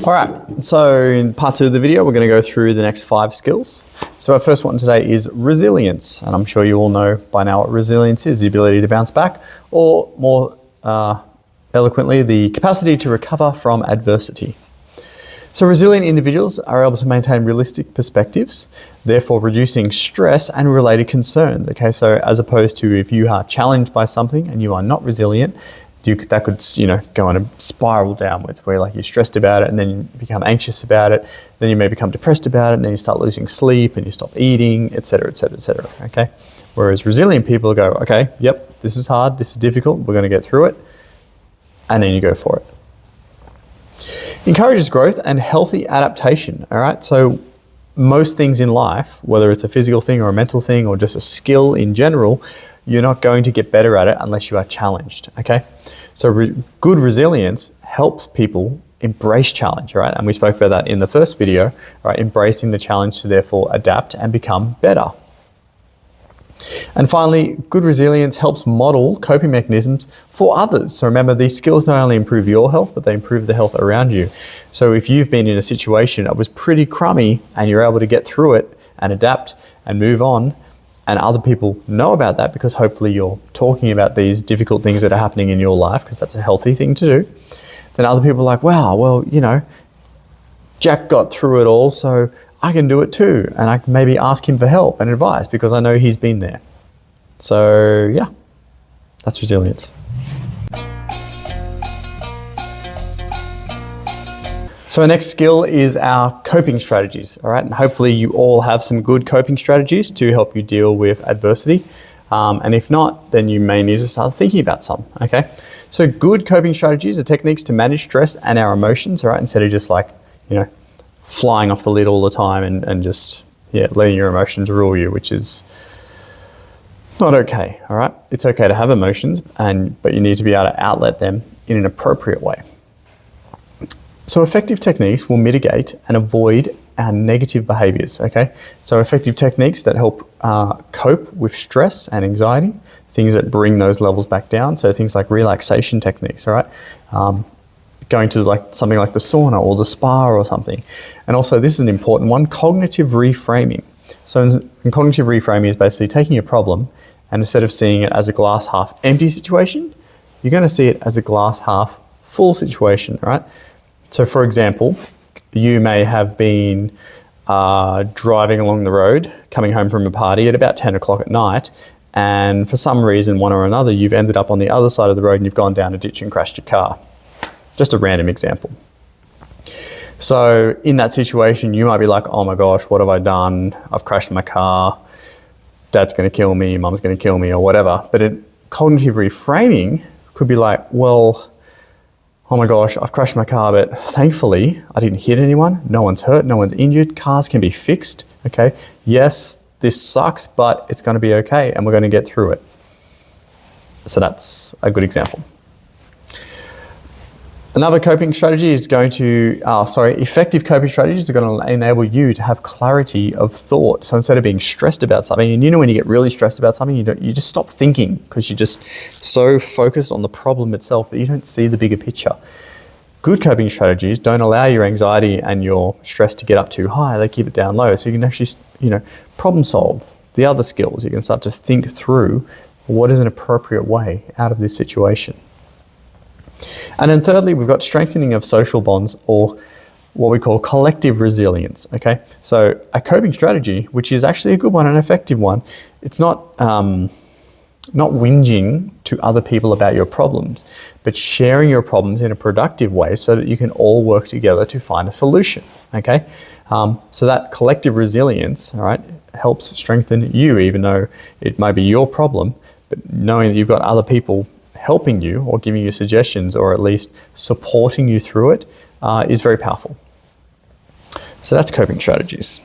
All right, so in part 2 of the video, we're going to go through the next 5 skills. So our first one today is resilience, and I'm sure you all know by now what resilience is, the ability to bounce back, or more eloquently, the capacity to recover from adversity. So resilient individuals are able to maintain realistic perspectives, therefore reducing stress and related concerns. Okay, so as opposed to if you are challenged by something and you are not resilient, that could go on a spiral downwards where you're stressed about it and then you become anxious about it, then you may become depressed about it, and then you start losing sleep and you stop eating, etc., etc., etc. Okay, whereas resilient people go, okay, yep, this is hard, this is difficult, we're going to get through it, and then you go for it. Encourages growth and healthy adaptation. All right, so most things in life, whether it's a physical thing or a mental thing or just a skill in general, you're not going to get better at it unless you are challenged, okay? So good resilience helps people embrace challenge, right? And we spoke about that in the first video, right? Embracing the challenge to therefore adapt and become better. And finally, good resilience helps model coping mechanisms for others. So remember, these skills not only improve your health, but they improve the health around you. So if you've been in a situation that was pretty crummy and you're able to get through it and adapt and move on, and other people know about that because hopefully you're talking about these difficult things that are happening in your life, because that's a healthy thing to do, then other people are like, wow, well, Jack got through it all, so I can do it too. And I can maybe ask him for help and advice because I know he's been there. So yeah, that's resilience. So our next skill is our coping strategies, all right? And hopefully you all have some good coping strategies to help you deal with adversity. And if not, then you may need to start thinking about some, okay? So good coping strategies are techniques to manage stress and our emotions, all right? Instead of just flying off the lid all the time and just, letting your emotions rule you, which is not okay, all right? It's okay to have emotions, but you need to be able to outlet them in an appropriate way. So effective techniques will mitigate and avoid our negative behaviors, okay? So effective techniques that help cope with stress and anxiety, things that bring those levels back down. So things like relaxation techniques, all right? Going to something like the sauna or the spa or something. And also, this is an important one, cognitive reframing. So in cognitive reframing is basically taking a problem and instead of seeing it as a glass half empty situation, you're going to see it as a glass half full situation, right? So for example, you may have been driving along the road, coming home from a party at about 10 o'clock at night, and for some reason, one or another, you've ended up on the other side of the road and you've gone down a ditch and crashed your car. Just a random example. So in that situation, you might be like, oh my gosh, what have I done? I've crashed my car. Dad's going to kill me, mum's going to kill me, or whatever. But cognitive reframing could be like, well, oh my gosh, I've crashed my car, but thankfully I didn't hit anyone. No one's hurt, no one's injured. Cars can be fixed, okay? Yes, this sucks, but it's going to be okay and we're going to get through it. So that's a good example. Another coping strategy is effective coping strategies are going to enable you to have clarity of thought. So instead of being stressed about something, and when you get really stressed about something, you just stop thinking because you're just so focused on the problem itself that you don't see the bigger picture. Good coping strategies don't allow your anxiety and your stress to get up too high. They keep it down low. So you can actually, problem solve the other skills. You can start to think through what is an appropriate way out of this situation. And then thirdly, we've got strengthening of social bonds, or what we call collective resilience, okay? So a coping strategy, which is actually a good one, an effective one, it's not whinging to other people about your problems, but sharing your problems in a productive way so that you can all work together to find a solution, okay? So that collective resilience, all right, helps strengthen you, even though it may be your problem, but knowing that you've got other people helping you or giving you suggestions or at least supporting you through it is very powerful. So that's coping strategies.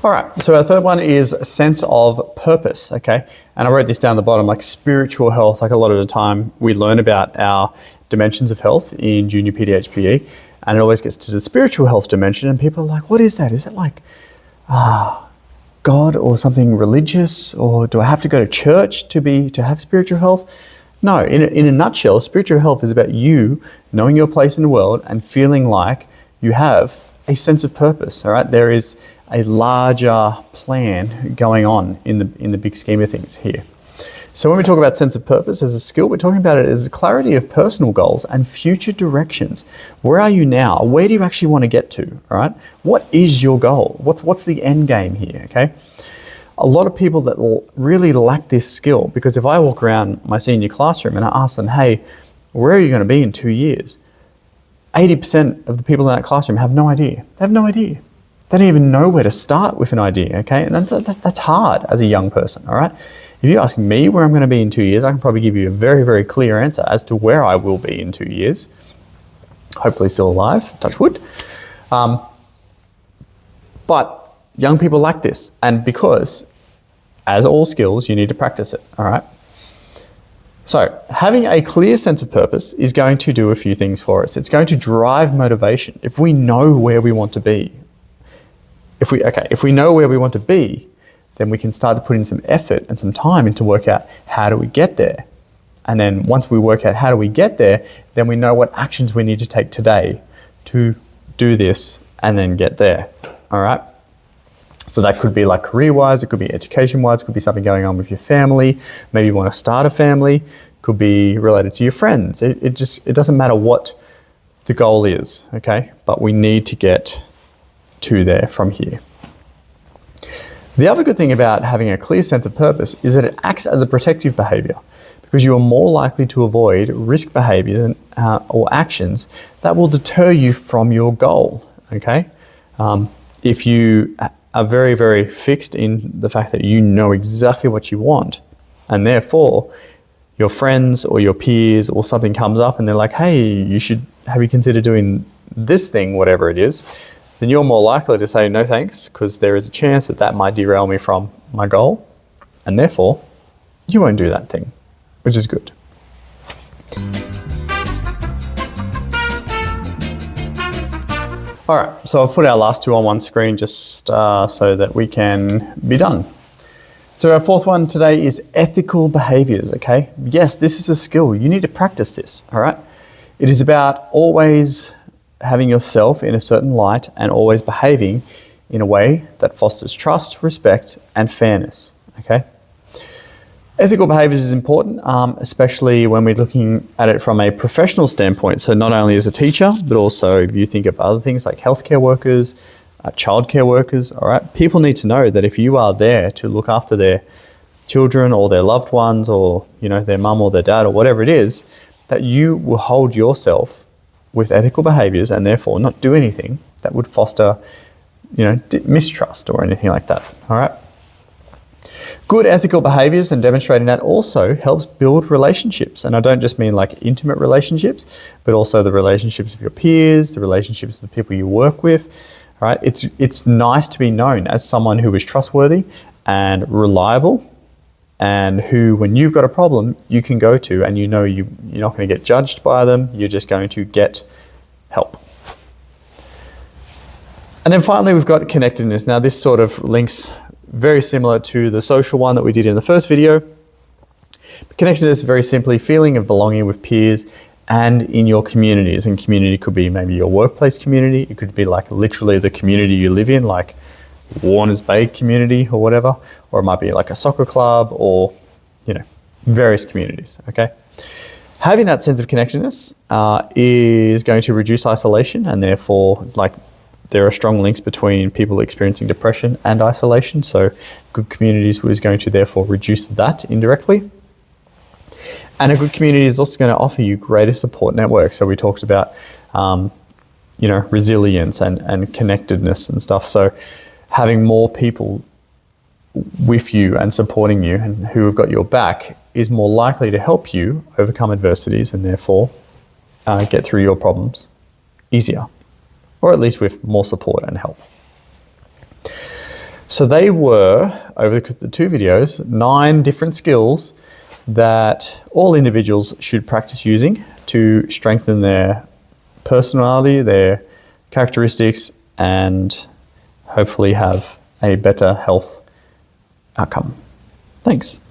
All right, so our third one is a sense of purpose, okay? And I wrote this down at the bottom, like spiritual health. Like a lot of the time we learn about our dimensions of health in junior PDHPE, and it always gets to the spiritual health dimension and people are like, what is that? Is it like, God or something religious, or do I have to go to church to have spiritual health? No, in a nutshell, spiritual health is about you knowing your place in the world and feeling like you have a sense of purpose, all right? There is a larger plan going on in the big scheme of things here. So when we talk about sense of purpose as a skill, we're talking about it as a clarity of personal goals and future directions. Where are you now? Where do you actually want to get to, all right? What is your goal? What's the end game here, okay? A lot of people that really lack this skill, because if I walk around my senior classroom and I ask them, hey, where are you going to be in 2 years? 80% of the people in that classroom have no idea. They have no idea. They don't even know where to start with an idea, okay? And that's hard as a young person, all right? If you ask me where I'm going to be in 2 years, I can probably give you a very, very clear answer as to where I will be in 2 years. Hopefully still alive, touch wood. But young people lack this, and because, as all skills, you need to practice it, all right? So, having a clear sense of purpose is going to do a few things for us. It's going to drive motivation. If we know where we want to be, if we know where we want to be, then we can start to put in some effort and some time into work out how do we get there. And then once we work out how do we get there, then we know what actions we need to take today to do this and then get there, all right? So that could be like career-wise, it could be education-wise, it could be something going on with your family. Maybe you want to start a family, could be related to your friends. It doesn't matter what the goal is, okay? But we need to get to there from here. The other good thing about having a clear sense of purpose is that it acts as a protective behavior, because you are more likely to avoid risk behaviors or actions that will deter you from your goal, okay? If you are very, very fixed in the fact that you know exactly what you want, and therefore your friends or your peers or something comes up and they're like, hey, have you considered doing this thing, whatever it is, then you're more likely to say no thanks, because there is a chance that that might derail me from my goal, and therefore you won't do that thing, which is good. All right, so I've put our last two on one screen just so that we can be done. So our fourth one today is ethical behaviors, okay? Yes, this is a skill. You need to practice this, all right? It is about always having yourself in a certain light and always behaving in a way that fosters trust, respect, and fairness, okay? Ethical behaviors is important, especially when we're looking at it from a professional standpoint. So not only as a teacher, but also if you think of other things like healthcare workers, childcare workers, all right? People need to know that if you are there to look after their children or their loved ones or, their mum or their dad or whatever it is, that you will hold yourself with ethical behaviors and therefore not do anything that would foster, mistrust or anything like that, all right? Good ethical behaviors and demonstrating that also helps build relationships. And I don't just mean like intimate relationships, but also the relationships with your peers, the relationships with the people you work with, all right? It's nice to be known as someone who is trustworthy and reliable, and who, when you've got a problem, you can go to, and you're not going to get judged by them, you're just going to get help. And then finally, we've got connectedness. Now, this sort of links very similar to the social one that we did in the first video. Connectedness is very simply feeling of belonging with peers and in your communities. And community could be maybe your workplace community. It could be like literally the community you live in, like Warners Bay community or whatever, or it might be like a soccer club or, various communities, okay? Having that sense of connectedness is going to reduce isolation, and therefore, there are strong links between people experiencing depression and isolation, so good communities is going to therefore reduce that indirectly. And a good community is also going to offer you greater support networks. So we talked about, resilience and connectedness and stuff. So having more people with you and supporting you and who have got your back is more likely to help you overcome adversities and therefore get through your problems easier, or at least with more support and help. So they were, over the two videos, 9 different skills that all individuals should practice using to strengthen their personality, their characteristics, and hopefully have a better health outcome. Thanks.